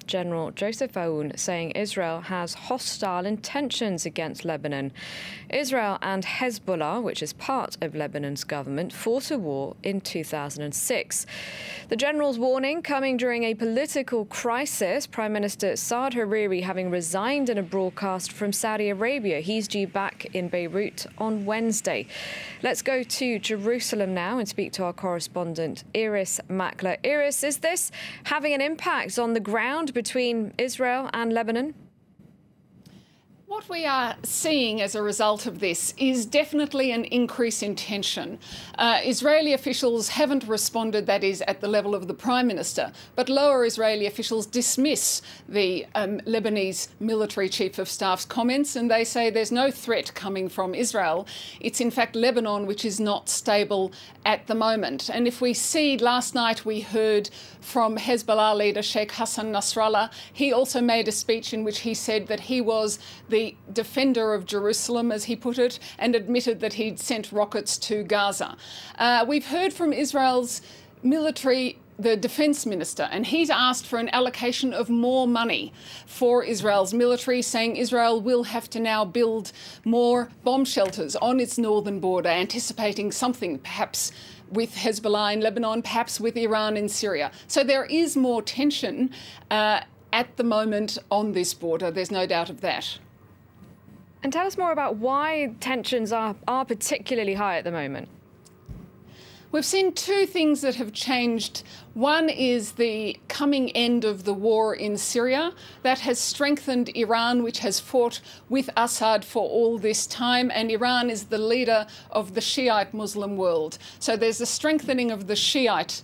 General Joseph Aoun saying Israel has hostile intentions against Lebanon. Israel and Hezbollah, which is part of Lebanon's government, fought a war in 2006. The general's warning coming during a political crisis, Prime Minister Saad Hariri having resigned in a broadcast from Saudi Arabia. He's due back in Beirut on Wednesday. Let's go to Jerusalem now and speak to our correspondent Irris Makler. Irris, is this having an impact on the ground between Israel and Lebanon? What we are seeing as a result of this is definitely an increase in tension. Israeli officials haven't responded, that is, at the level of the Prime Minister, but lower Israeli officials dismiss the Lebanese military chief of staff's comments, and they say there's no threat coming from Israel. It's in fact Lebanon which is not stable at the moment. And if we see, last night we heard from Hezbollah leader Sheikh Hassan Nasrallah. He also made a speech in which he said that he was the defender of Jerusalem, as he put it, and admitted that he'd sent rockets to Gaza. We've heard from Israel's the defence minister, and he's asked for an allocation of more money for Israel's military, saying Israel will have to now build more bomb shelters on its northern border, anticipating something perhaps with Hezbollah in Lebanon, perhaps with Iran in Syria. So there is more tension at the moment on this border, there's no doubt of that. And tell us more about why tensions are particularly high at the moment. We've seen two things that have changed. One is the coming end of the war in Syria. That has strengthened Iran, which has fought with Assad for all this time, and Iran is the leader of the Shiite Muslim world. So there's a strengthening of the Shiite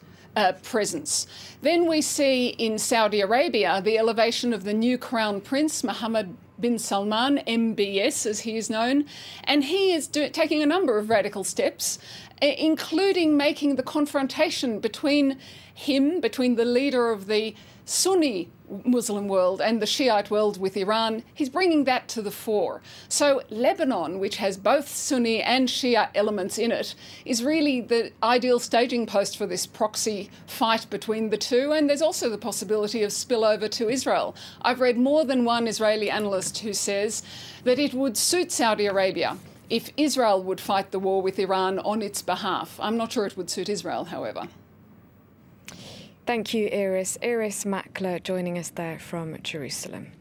presence. Then we see in Saudi Arabia the elevation of the new crown prince, Mohammed bin Salman, MBS as he is known, and he is taking a number of radical steps, including making the confrontation between the leader of the Sunni Muslim world and the Shiite world with Iran, he's bringing that to the fore. So Lebanon, which has both Sunni and Shia elements in it, is really the ideal staging post for this proxy fight between the two, and there's also the possibility of spillover to Israel. I've read more than one Israeli analyst who says that it would suit Saudi Arabia if Israel would fight the war with Iran on its behalf. I'm not sure it would suit Israel, however. Thank you, Irris. Irris Makler joining us there from Jerusalem.